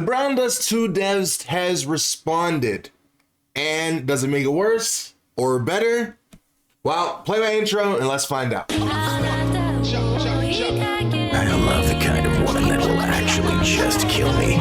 Brown Dust 2 devs has responded. And does it make it worse or better? Well, play my intro and let's find out. I love the kind of woman that will actually just kill me.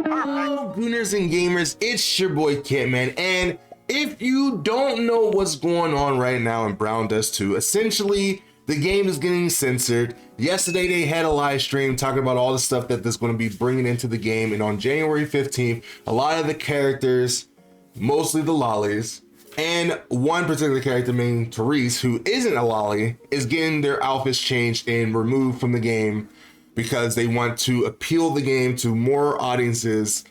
Hello, Gooners and Gamers, it's your boy Kentman, and if you don't know what's going on right now in Brown Dust 2, essentially the game is getting censored. Yesterday they had a live stream talking about all the stuff that that's going to be bringing into the game, and on January 15th, a lot of the characters, mostly the lollies, and one particular character named Therese, who isn't a lolly, is getting their outfits changed and removed from the game because they want to appeal the game to more audiences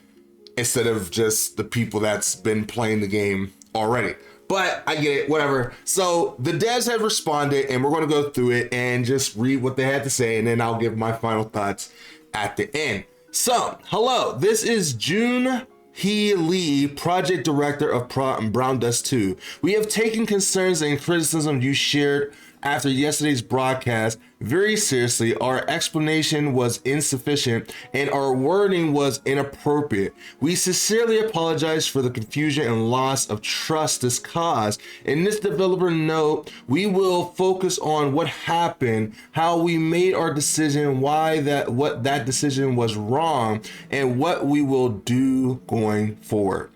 instead of just the people that's been playing the game already. But I get it, whatever. So the devs have responded, and we're going to go through it and just read what they had to say, and then I'll give my final thoughts at the end. So, hello, this is June Hee Lee, project director of Brown Dust 2. We have taken concerns and criticism you shared after yesterday's broadcast very seriously. Our explanation was insufficient and our wording was inappropriate. We sincerely apologize for the confusion and loss of trust this caused. In this developer note, we will focus on what happened, how we made our decision, what that decision was wrong, and what we will do going forward.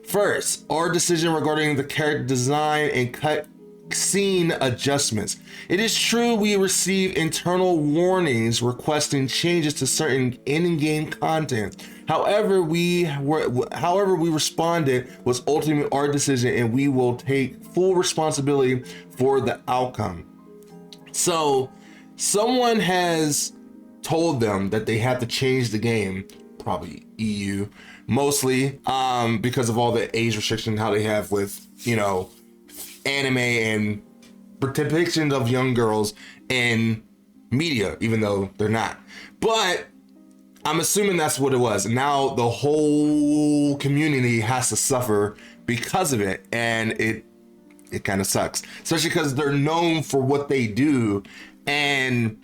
First, our decision regarding the character design and cut scene adjustments. It is true we received internal warnings requesting changes to certain in-game content. However, we responded was ultimately our decision, and we will take full responsibility for the outcome. So, someone has told them that they have to change the game, probably EU, mostly because of all the age restriction how they have with, you know, anime and depictions of young girls in media, even though they're not. But I'm assuming that's what it was. Now the whole community has to suffer because of it, and it kind of sucks, especially because they're known for what they do, and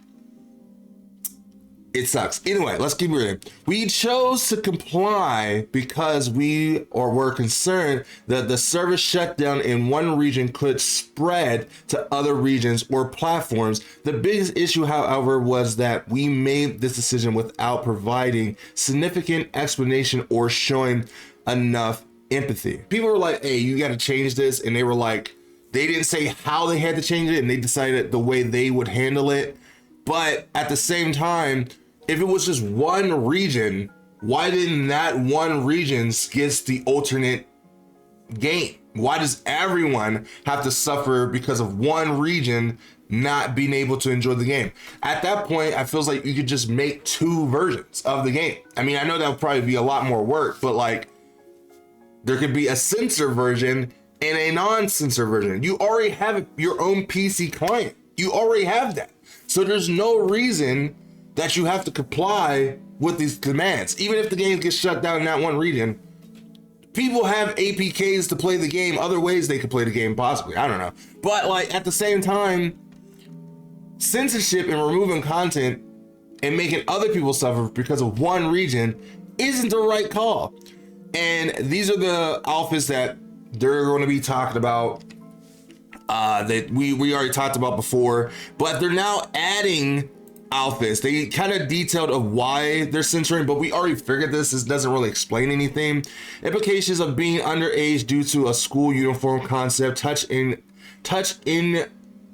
it sucks. Anyway, let's keep reading. We chose to comply because we were concerned that the service shutdown in one region could spread to other regions or platforms. The biggest issue, however, was that we made this decision without providing significant explanation or showing enough empathy. People were like, hey, you got to change this. And they were like, they didn't say how they had to change it, and they decided the way they would handle it. But at the same time, if it was just one region, why didn't that one region get the alternate game? Why does everyone have to suffer because of one region not being able to enjoy the game? At that point, I feels like you could just make two versions of the game. I mean, I know that would probably be a lot more work, but like, there could be a censor version and a non-censor version. You already have your own PC client. You already have that. So there's no reason that you have to comply with these commands. Even if the game gets shut down in that one region, people have APKs to play the game, other ways they could play the game possibly, I don't know. But like at the same time, censorship and removing content and making other people suffer because of one region isn't the right call. And these are the outfits that they're going to be talking about that we already talked about before, but they're now adding outfits. They kind of detailed of why they're censoring, but we already figured this. This doesn't really explain anything. Implications of being underage due to a school uniform concept, touch in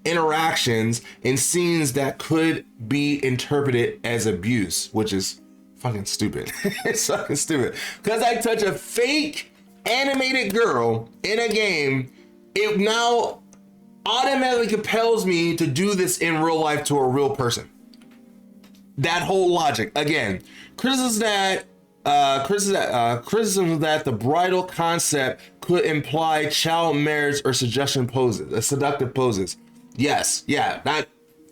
interactions and scenes that could be interpreted as abuse, which is fucking stupid. It's fucking stupid. Because I touch a fake animated girl in a game, it now automatically compels me to do this in real life to a real person. That whole logic, again, criticism that the bridal concept could imply child marriage or seductive poses. Yes, yeah, that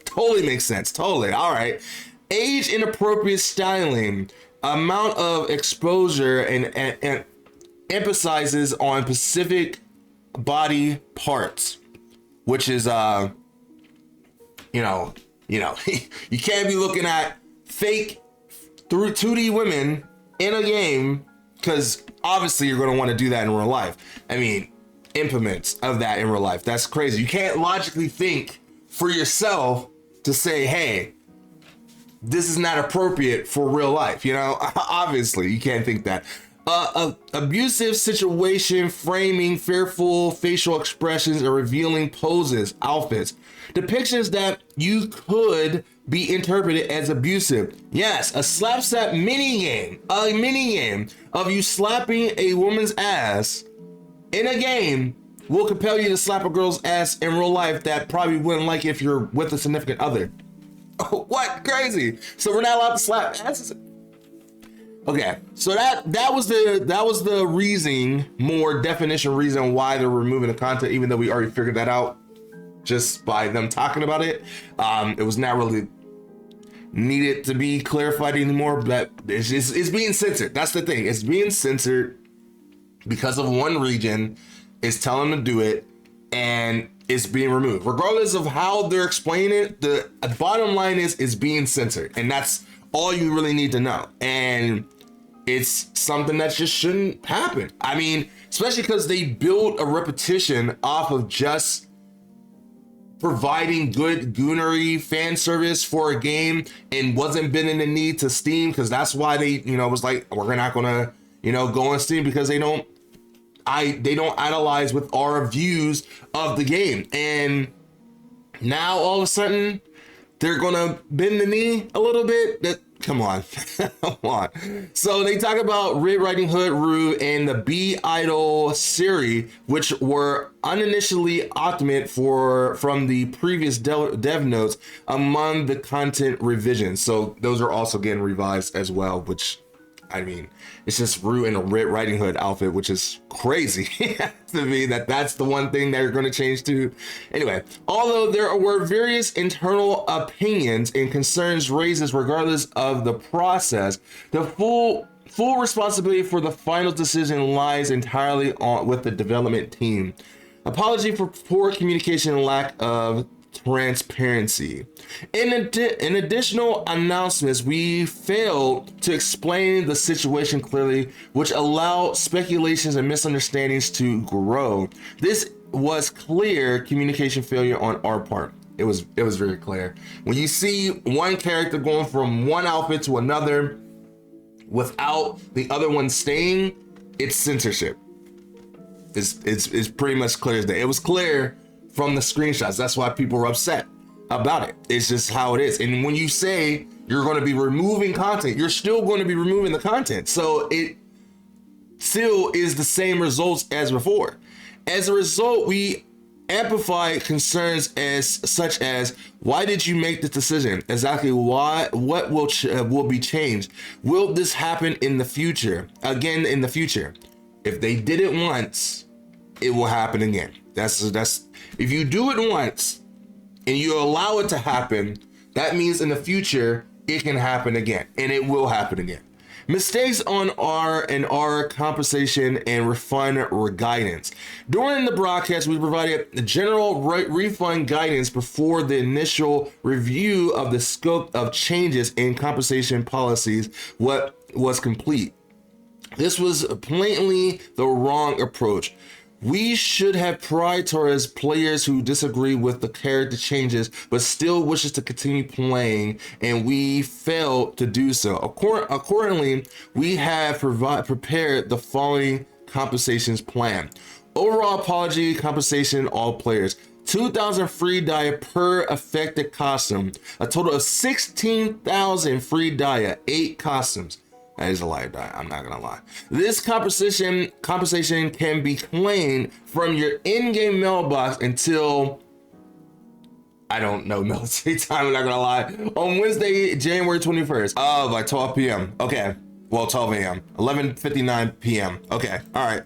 totally makes sense. Totally, all right. Age inappropriate styling, amount of exposure, and emphasizes on specific body parts, which is you can't be looking at fake through 2D women in a game, because obviously you're going to want to do that in real life. I mean, implements of that in real life. That's crazy. You can't logically think for yourself to say, hey, this is not appropriate for real life. You know, obviously you can't think that. Abusive situation, framing, fearful facial expressions, or revealing poses, outfits, depictions that you could be interpreted as abusive. Yes, a slap mini game of you slapping a woman's ass in a game will compel you to slap a girl's ass in real life that probably wouldn't like if you're with a significant other. What? Crazy. So we're not allowed to slap asses. Okay, so that was the reason, more definition reason why they're removing the content, even though we already figured that out just by them talking about it. It was not really needed to be clarified anymore, but it's being censored. That's the thing. It's being censored because of one region is telling them to do it, and it's being removed. Regardless of how they're explaining it, the bottom line is it's being censored, and that's all you really need to know. And it's something that just shouldn't happen. I mean, especially because they built a repetition off of just providing good goonery fan service for a game and wasn't bending the knee to Steam, because that's why they, was like, we're not gonna, go on Steam, because they don't idolize with our views of the game. And now all of a sudden they're gonna bend the knee a little bit. Come on. Come on. So they talk about Red Riding Hood, Rue, and the B Idol Siri, which were uninitially optimized from the previous dev notes among the content revisions. So those are also getting revised as well, which, I mean, it's just Rue in a Red Riding Hood outfit, which is crazy to me that's the one thing they're going to change to. Anyway, although there were various internal opinions and concerns raised regardless of the process, the full responsibility for the final decision lies entirely with the development team. Apology for poor communication and lack of transparency. In additional announcements, we failed to explain the situation clearly, which allowed speculations and misunderstandings to grow. This was clear communication failure on our part. It was very clear. When you see one character going from one outfit to another without the other one staying, it's censorship. It's pretty much clear as day. It was clear from the screenshots. That's why people were upset about it. It's just how it is. And when you say you're going to be removing content, you're still going to be removing the content. So it still is the same results as before. As a result, we amplify concerns such as, why did you make this decision? Exactly what will be changed? Will this happen in the future? Again, in the future. If they did it once, it will happen again. That's if you do it once and you allow it to happen, that means in the future it can happen again, and it will happen again. Mistakes on our compensation and refund guidance. During the broadcast, we provided the general refund guidance before the initial review of the scope of changes in compensation policies was complete. This was blatantly the wrong approach. We should have prioritized players who disagree with the character changes but still wishes to continue playing, and we failed to do so. Accordingly, we have prepared the following compensations plan. Overall apology compensation all players. 2,000 free dia per affected costume. A total of 16,000 free dia, 8 costumes. That is a lie, I'm not gonna lie. This compensation can be claimed from your in-game mailbox until, I don't know, military time, I'm not gonna lie, on Wednesday, January 21st, by 12 p.m. Okay, well, 12 a.m., 11:59 p.m. Okay, all right.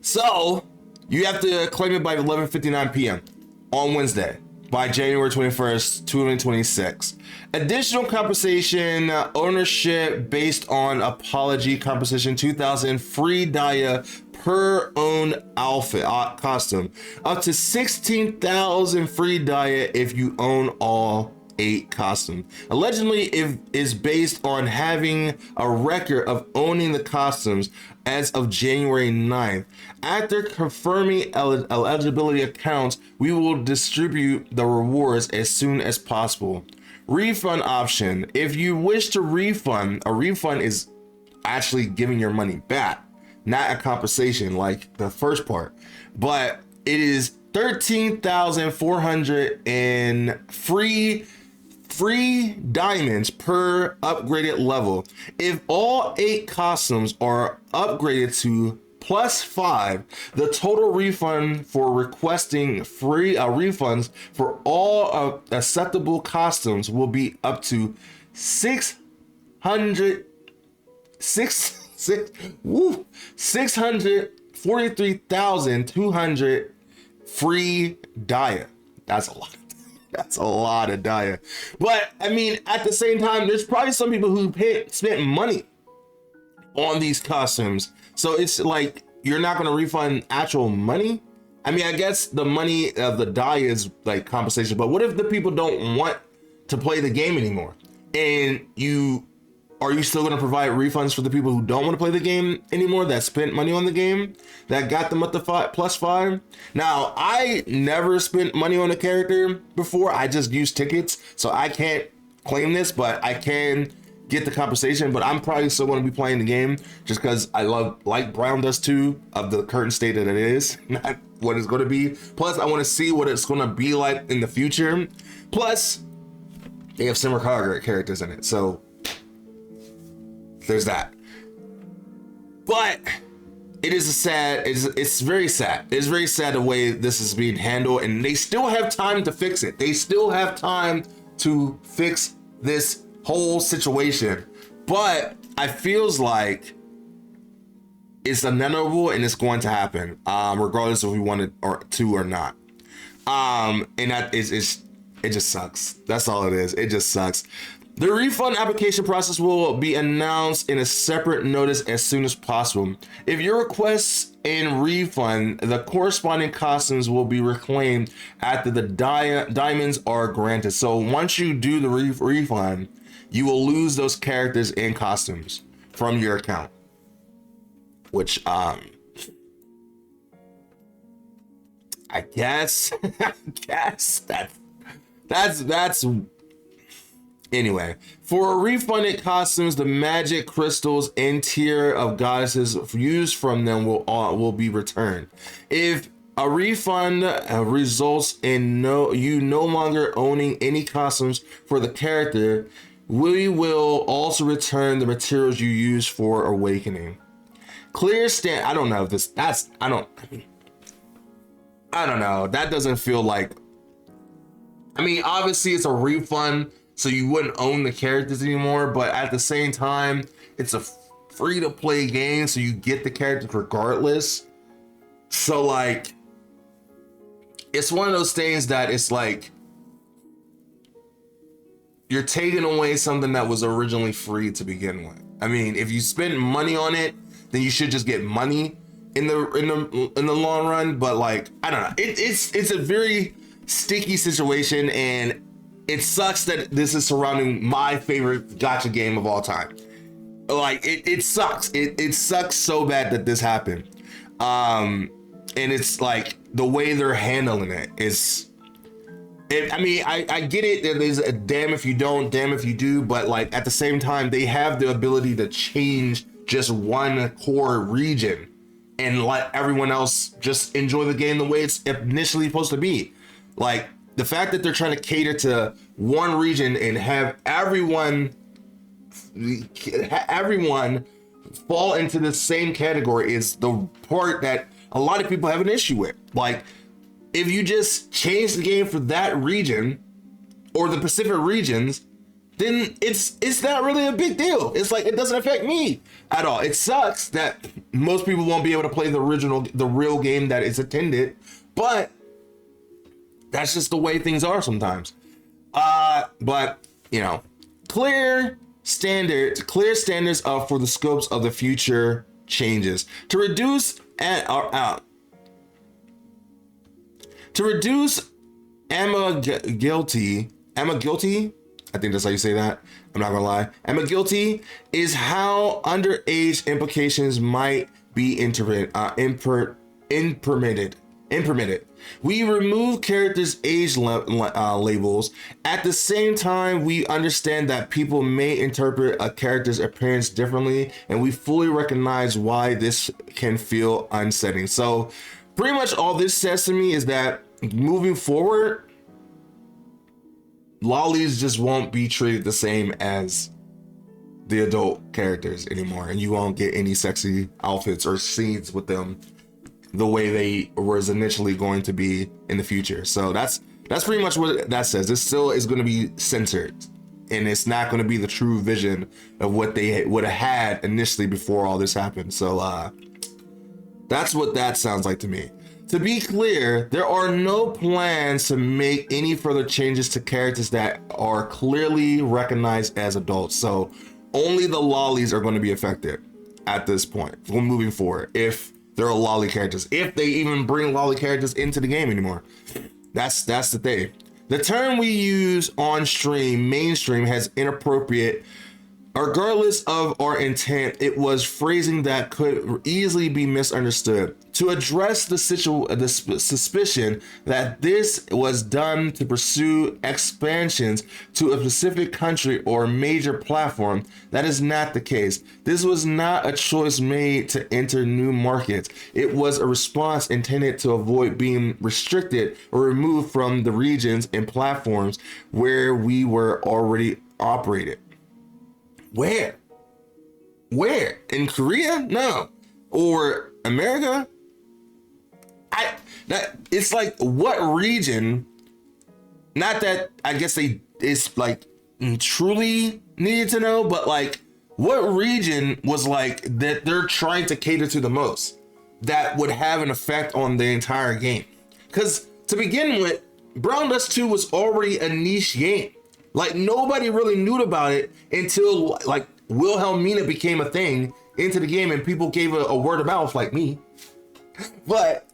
So you have to claim it by 11:59 p.m. on Wednesday, by January 21st, 2026. Additional compensation, ownership based on apology compensation, 2,000 free dia per owned outfit, costume. Up to 16,000 free dia if you own all 8 costumes. Allegedly, it is based on having a record of owning the costumes as of January 9th. After confirming eligibility accounts, we will distribute the rewards as soon as possible. Refund option. If you wish to refund, a refund is actually giving your money back, not a compensation like the first part, but it is 13,400 in free diamonds per upgraded level. If all 8 costumes are upgraded to +5, the total refund for requesting free refunds for all acceptable costumes will be up to 643,200 free dia. That's a lot. That's a lot of dia. But I mean, at the same time, there's probably some people who spent money on these costumes. So it's like, you're not going to refund actual money. I mean, I guess the money of the dia is like compensation, but what if the people don't want to play the game anymore? And are you still going to provide refunds for the people who don't want to play the game anymore, that spent money on the game, that got them up to +5? Now, I never spent money on a character before. I just used tickets, so I can't claim this, but I can get the compensation. But I'm probably still going to be playing the game just because I like Brown does too, of the current state that it is, not what it's going to be. Plus, I want to see what it's going to be like in the future. Plus, they have similar characters in it, so there's that. But it's very sad. It's very sad the way this is being handled, and they still have time to fix it. They still have time to fix this whole situation. But I feels like it's inevitable and it's going to happen, regardless if we want it or not. And that is it just sucks. That's all it is. It just sucks. The refund application process will be announced in a separate notice as soon as possible. If your requests in refund, the corresponding costumes will be reclaimed after the diamonds are granted. So once you do the refund, you will lose those characters and costumes from your account. Which I guess that's anyway. For refunded costumes, the magic crystals and tier of goddesses used from them will be returned. If a refund results in you no longer owning any costumes for the character, we will also return the materials you used for awakening. Clear stand. I don't know if this. I don't know. That doesn't feel like. I mean, obviously it's a refund, so you wouldn't own the characters anymore, but at the same time, it's a free-to-play game, so you get the characters regardless. So, like, it's one of those things that it's like, you're taking away something that was originally free to begin with. I mean, if you spend money on it, then you should just get money in the long run. But like, I don't know. It's a very sticky situation, and it sucks that this is surrounding my favorite gacha game of all time. Like, it sucks. It sucks so bad that this happened. And it's like the way they're handling it is. I mean, I get it. There's a damn if you don't, damn if you do. But like at the same time, they have the ability to change just one core region and let everyone else just enjoy the game the way it's initially supposed to be. Like, the fact that they're trying to cater to one region and have everyone fall into the same category is the part that a lot of people have an issue with. Like, if you just change the game for that region or the Pacific regions, then it's not really a big deal. It's like, it doesn't affect me at all. It sucks that most people won't be able to play the real game that is intended, but that's just the way things are sometimes. But you know, clear standards for the scopes of the future changes to reduce ambiguity Emma Guilty, I think that's how you say that. I'm not gonna lie. Emma Guilty is how underage implications might be impermitted. We remove characters' age labels. At the same time, we understand that people may interpret a character's appearance differently, and we fully recognize why this can feel unsettling. So pretty much all this says to me is that moving forward, lollies just won't be treated the same as the adult characters anymore, and you won't get any sexy outfits or scenes with them the way they was initially going to be in the future. So that's pretty much what that says. It still is going to be censored, and it's not going to be the true vision of what they would have had initially before all this happened. So that's what that sounds like to me. To be clear, there are no plans to make any further changes to characters that are clearly recognized as adults. So only the lollies are going to be affected at this point moving forward. If there are lolly characters, if they even bring lolly characters into the game anymore. That's the thing. The term we use on stream, mainstream, has inappropriate. Regardless of our intent, it was phrasing that could easily be misunderstood. To address the suspicion that this was done to pursue expansions to a specific country or major platform, that is not the case. This was not a choice made to enter new markets. It was a response intended to avoid being restricted or removed from the regions and platforms where we were already operated. Where? In Korea? No. Or America? It's like, what region? Not that I guess it's like truly needed to know, but like, what region was like that they're trying to cater to the most that would have an effect on the entire game? Because to begin with, Brown Dust 2 was already a niche game. Like, nobody really knew about it until like Wilhelmina became a thing into the game, and people gave a word of mouth, like me. But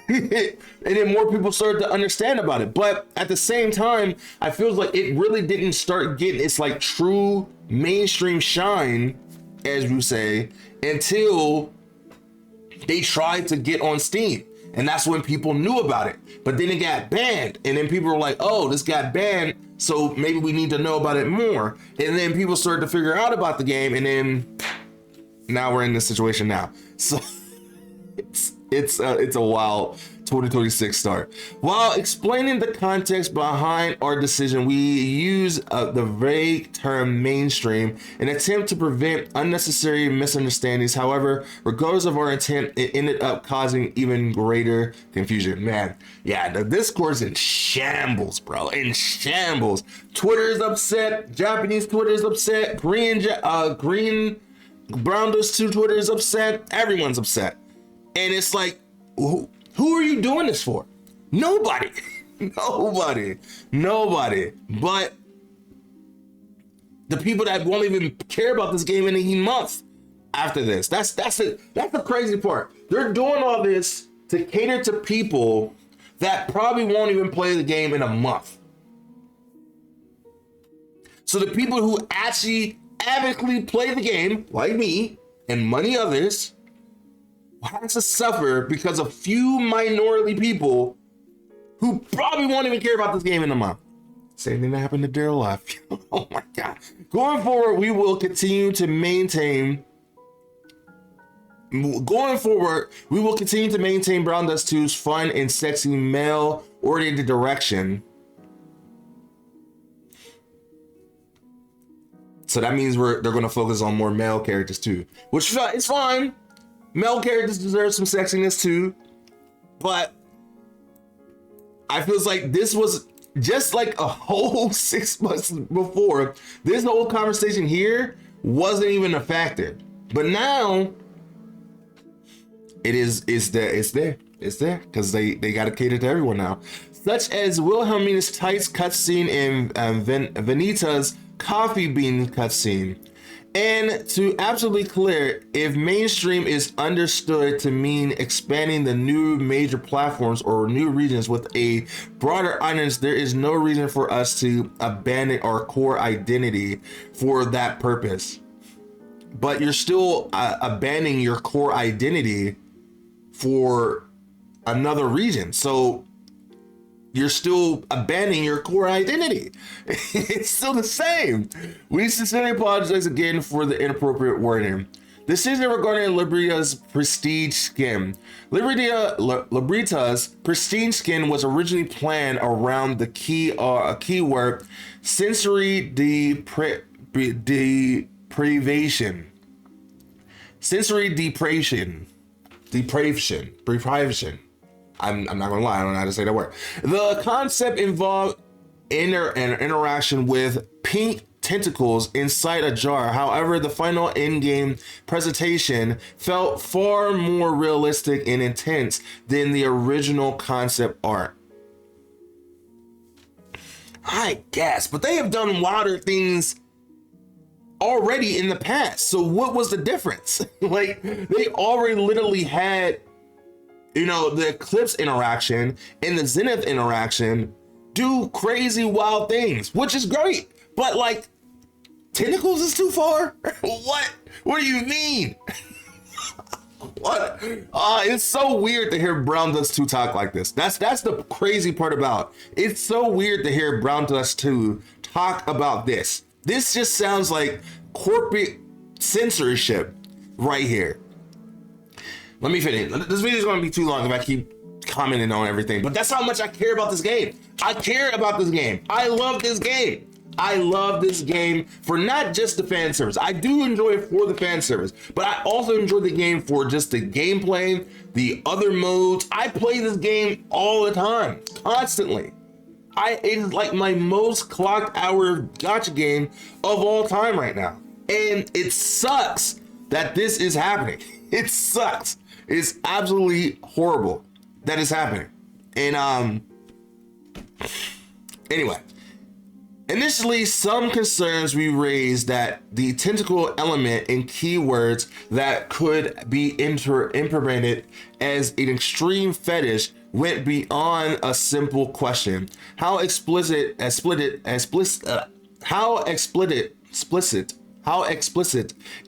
and then more people started to understand about it. But at the same time, I feel like it really didn't start getting its like true mainstream shine, as you say, until they tried to get on Steam. And that's when people knew about it. But then it got banned. And then people were like, oh, this got banned, so maybe we need to know about it more. And then people started to figure out about the game. And then now we're in this situation now. So it's a wild 2026 start. While explaining the context behind our decision, we use the vague term mainstream in an attempt to prevent unnecessary misunderstandings. However, regardless of our intent, it ended up causing even greater confusion. Man, yeah, the discourse in shambles, bro, in shambles. Twitter is upset. Japanese Twitter is upset. Green Brown Dust 2 Twitter is upset. Everyone's upset. And it's like, who are you doing this for? Nobody. Nobody. But the people that won't even care about this game in a month after this. That's it. That's the crazy part. They're doing all this to cater to people that probably won't even play the game in a month. So the people who actually avidly play the game, like me and many others, has to suffer because of few minority people who probably won't even care about this game in a month. Same thing that happened to Daryl Life. Oh my God. Going forward, we will continue to maintain Brown Dust 2's fun and sexy male-oriented direction. So that means they're going to focus on more male characters too, which is fine. Male characters deserve some sexiness too, but I feel like this was just like a whole 6 months before. This whole conversation here wasn't even a factor, but now it's there because they got to cater to everyone now, such as Wilhelmina's tights cutscene and Vanita's coffee bean cutscene. And to absolutely clear, if mainstream is understood to mean expanding the new major platforms or new regions with a broader audience, there is no reason for us to abandon our core identity for that purpose. But you're still abandoning your core identity for another region. So you're still abandoning your core identity. It's still the same. We sincerely apologize again for the inappropriate wording. Decision regarding Librita's prestige skin. Librita's prestige skin was originally planned around the keyword sensory deprivation. Sensory deprivation. I'm not gonna lie, I don't know how to say that word. The concept involved an interaction with pink tentacles inside a jar. However, the final in-game presentation felt far more realistic and intense than the original concept art. I guess, but they have done wilder things already in the past. So what was the difference? Like, they already literally had, you know, the Eclipse interaction and the Zenith interaction do crazy wild things, which is great. But like, tentacles is too far? What do you mean? What? It's so weird to hear Brown Dust 2 talk like this. That's the crazy part about it. It's so weird to hear Brown Dust 2 talk about this. This just sounds like corporate censorship right here. Let me finish. This video is going to be too long if I keep commenting on everything, but that's how much I care about this game. I care about this game. I love this game. I love this game for not just the fan service. I do enjoy it for the fan service, but I also enjoy the game for just the gameplay, the other modes. I play this game all the time, constantly. It is like my most clocked hour gacha game of all time right now. And it sucks that this is happening. It sucks. It's absolutely horrible that is happening. And anyway, initially some concerns we raised that the tentacle element in keywords that could be implemented as an extreme fetish went beyond a simple question. How explicit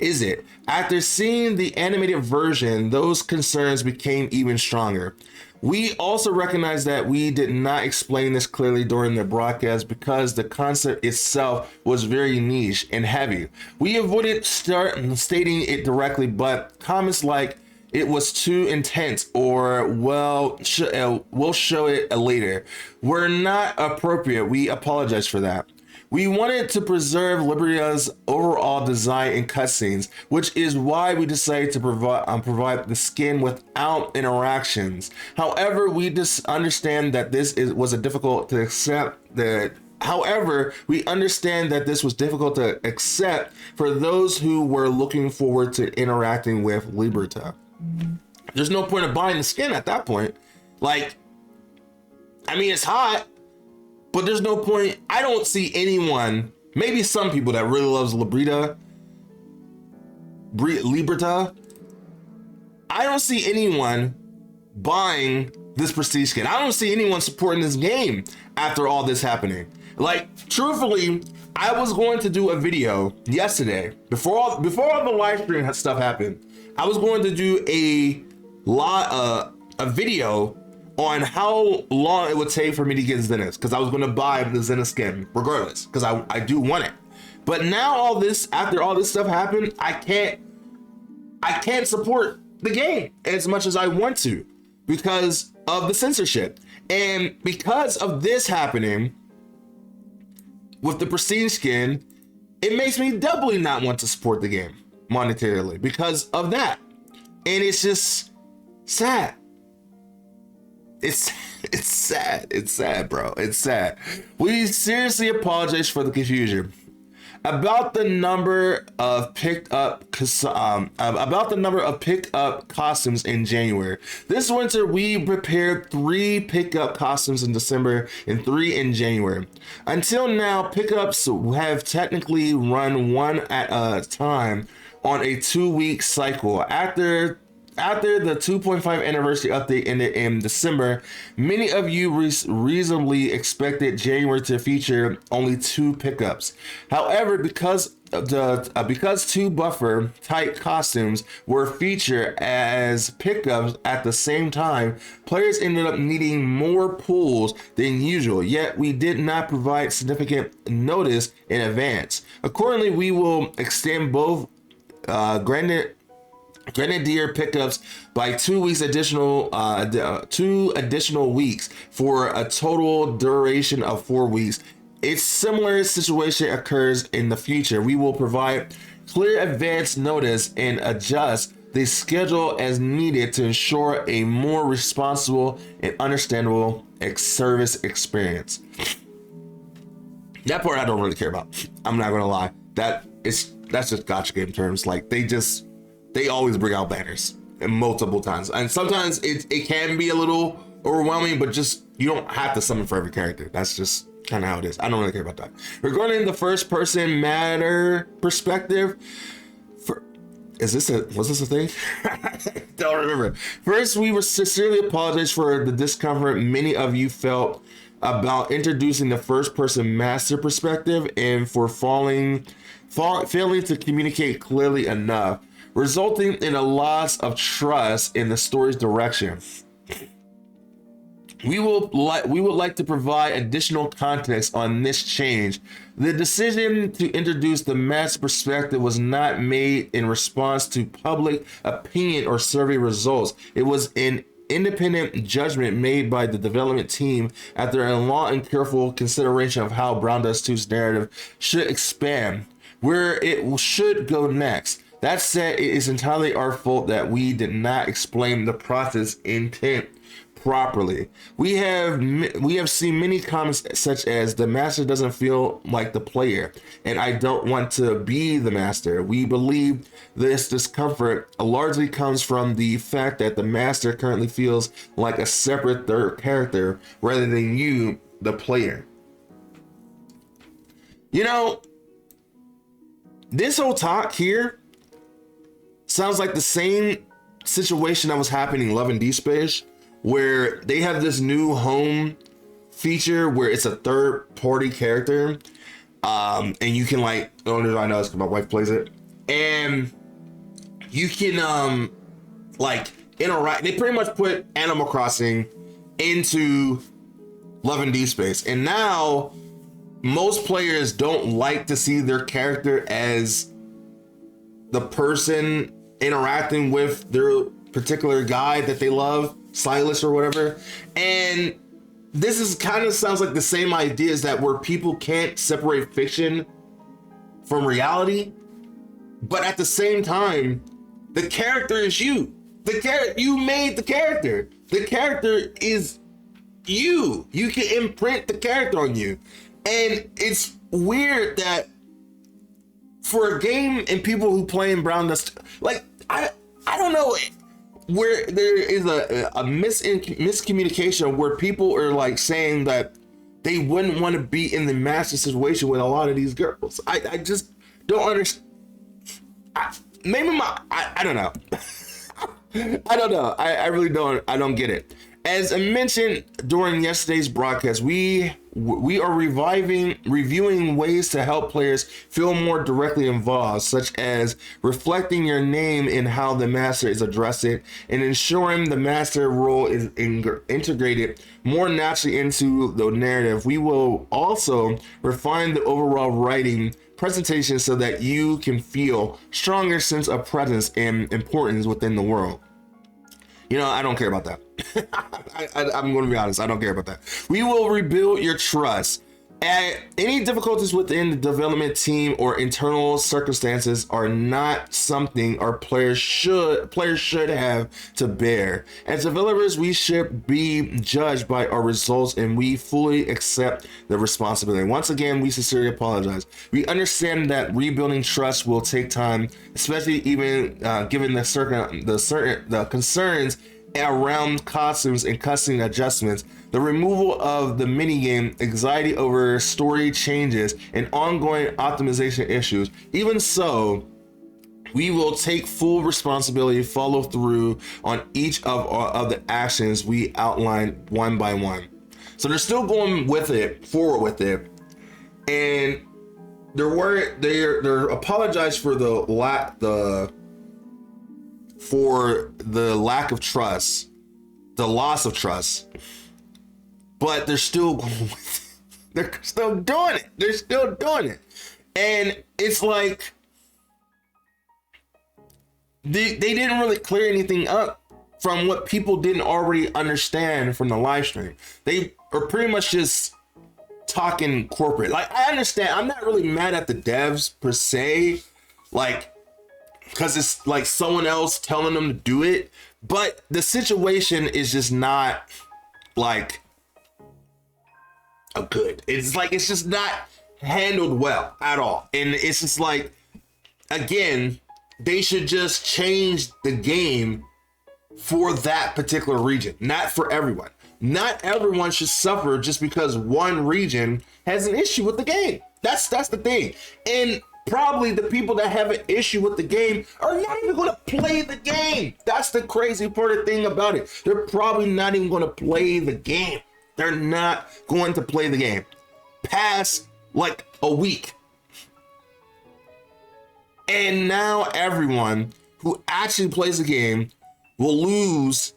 is it? After seeing the animated version, those concerns became even stronger. We also recognize that we did not explain this clearly during the broadcast because the concept itself was very niche and heavy. We avoided stating it directly, but comments like it was too intense or we'll show it later were not appropriate. We apologize for that. We wanted to preserve Liberta's overall design and cutscenes, which is why we decided to provide the skin without interactions. However, we just understand that this was difficult to accept. However, we understand that this was difficult to accept for those who were looking forward to interacting with Liberta. There's no point of buying the skin at that point. Like, I mean, it's hot, but there's no point. I don't see anyone, maybe some people that really loves Liberta. I don't see anyone buying this prestige skin. I don't see anyone supporting this game after all this happening. Like, truthfully, I was going to do a video yesterday before all the live stream stuff happened. I was going to do a video on how long it would take for me to get Zenith, because I was going to buy the Zenith skin regardless, because I do want it. But now after all this stuff happened, I can't support the game as much as I want to because of the censorship. And because of this happening with the prestige skin, it makes me doubly not want to support the game monetarily because of that. And it's just sad. It's sad. It's sad, bro. It's sad. We seriously apologize for the confusion. about the number of picked up costumes in January. This winter, we prepared 3 pickup costumes in December and 3 in January. Until now, pickups have technically run 1 at a time on a 2-week cycle. After the 2.5 anniversary update ended in December, many of you reasonably expected January to feature only 2 pickups. However, because 2 buffer type costumes were featured as pickups at the same time, players ended up needing more pools than usual, yet we did not provide significant notice in advance. Accordingly, we will extend both Grenadier pickups by 2 weeks additional, 2 additional weeks for a total duration of 4 weeks. A similar situation occurs in the future. We will provide clear advance notice and adjust the schedule as needed to ensure a more responsible and understandable service experience. That part I don't really care about. I'm not gonna lie. That's just Gacha game terms. Like they always bring out banners and multiple times, and sometimes it can be a little overwhelming, but just you don't have to summon for every character. That's just kind of how it is. I don't really care about that. Regarding the first person matter perspective, was this a thing? Don't remember. First, we sincerely apologize for the discomfort many of you felt about introducing the first person master perspective and for failing to communicate clearly enough, resulting in a loss of trust in the story's direction. We would like to provide additional context on this change. The decision to introduce the master perspective was not made in response to public opinion or survey results. It was an independent judgment made by the development team after a long and careful consideration of how Brown Dust 2's narrative should expand, where it should go next. That said, it is entirely our fault that we did not explain the process intent properly. We have seen many comments such as the master doesn't feel like the player and I don't want to be the master. We believe this discomfort largely comes from the fact that the master currently feels like a separate third character rather than you, the player. You know, this whole talk here sounds like the same situation that was happening in Love and Deep Space, where they have this new home feature where it's a third party character, and you can like, oh, I know it's because my wife plays it, and you can like interact. They pretty much put Animal Crossing into Love and Deep Space, and now most players don't like to see their character as the person interacting with their particular guy that they love, Silas or whatever. And this is kind of sounds like the same ideas that where people can't separate fiction from reality, but at the same time, the character is you. You made the character. The character is you. You can imprint the character on you. And it's weird that for a game and people who play in Brown Dust, like I don't know, where there is a miscommunication where people are like saying that they wouldn't want to be in the master situation with a lot of these girls. I just don't understand. I don't know. I don't know. I really don't. I don't get it. As I mentioned during yesterday's broadcast, we are reviewing ways to help players feel more directly involved, such as reflecting your name in how the master is addressed and ensuring the master role is integrated more naturally into the narrative. We will also refine the overall writing presentation so that you can feel stronger sense of presence and importance within the world. You know, I don't care about that. I'm going to be honest. I don't care about that. We will rebuild your trust. Any difficulties within the development team or internal circumstances are not something our players should have to bear. As developers, we should be judged by our results, and we fully accept the responsibility. Once again, we sincerely apologize. We understand that rebuilding trust will take time, especially even given the concerns around costumes and custom adjustments, the removal of the minigame, anxiety over story changes, and ongoing optimization issues. Even so, we will take full responsibility, follow through on each of the actions we outline one by one. So they're still going forward with it, and they're apologized for the lack of trust, the loss of trust, but they're still going with it. They're still doing it. They're still doing it. And it's like they didn't really clear anything up from what people didn't already understand from the live stream. They are pretty much just talking corporate. Like, I understand, I'm not really mad at the devs per se, like, because it's like someone else telling them to do it, but the situation is just not like good. It's like, it's just not handled well at all. And it's just like, again, they should just change the game for that particular region, not for everyone. Not everyone should suffer just because one region has an issue with the game. That's the thing. And probably the people that have an issue with the game are not even going to play the game. That's the crazy part of the thing about it. They're probably not even going to play the game. They're not going to play the game past like a week. And now everyone who actually plays the game will lose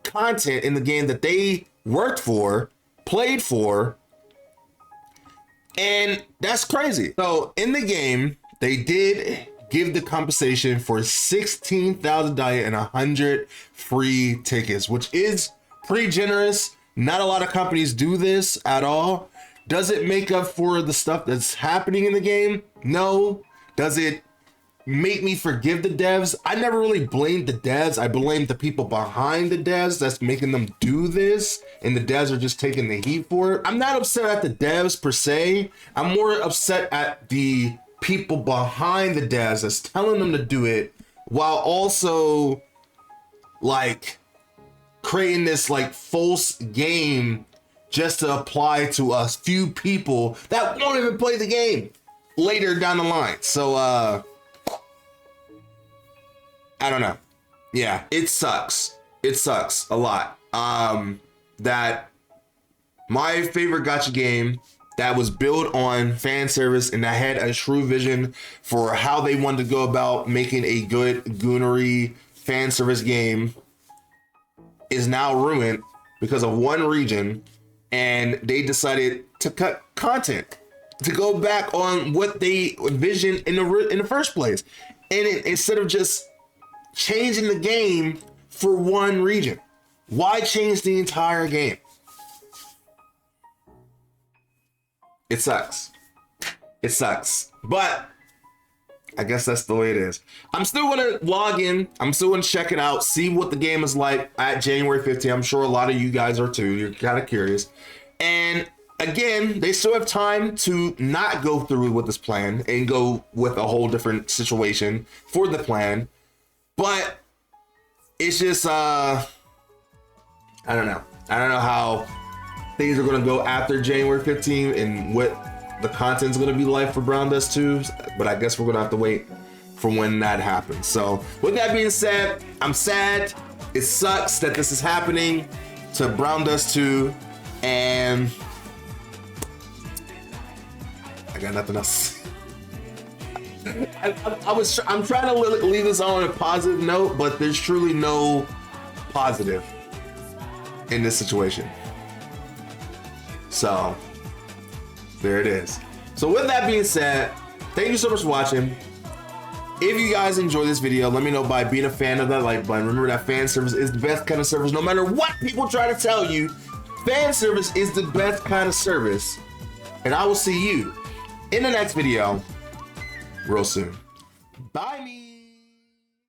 content in the game that they worked for, played for, and that's crazy. So in the game, they did give the compensation for 16,000 diet and 100 free tickets, which is pretty generous. Not a lot of companies do this at all. Does it make up for the stuff that's happening in the game? No. Does it make me forgive the devs? I never really blamed the devs. I blamed the people behind the devs that's making them do this, and the devs are just taking the heat for it. I'm not upset at the devs per se. I'm more upset at the people behind the devs that's telling them to do it, while also like creating this like false game just to apply to a few people that won't even play the game later down the line. So I don't know. Yeah, it sucks. It sucks a lot. That my favorite gacha game that was built on fan service and that had a true vision for how they wanted to go about making a good Goonery fan service game is now ruined because of one region, and they decided to cut content to go back on what they envisioned in the first place. And instead of just changing the game for one region, why change the entire game? It sucks. It sucks. But I guess that's the way it is. I'm still gonna log in. I'm still gonna check it out, see what the game is like at January 15th. I'm sure a lot of you guys are too. You're kind of curious. And again, they still have time to not go through with this plan and go with a whole different situation for the plan. But it's just, I don't know. I don't know how things are going to go after January 15th and what the content's going to be like for Brown Dust 2. But I guess we're going to have to wait for when that happens. So with that being said, I'm sad. It sucks that this is happening to Brown Dust 2. And I got nothing else. I'm trying to leave this on a positive note, but there's truly no positive in this situation. So there it is. So with that being said, thank you so much for watching. If you guys enjoy this video, let me know by being a fan of that like button. Remember that fan service is the best kind of service. No matter what people try to tell you, fan service is the best kind of service And I will see you in the next video real soon. Bye me.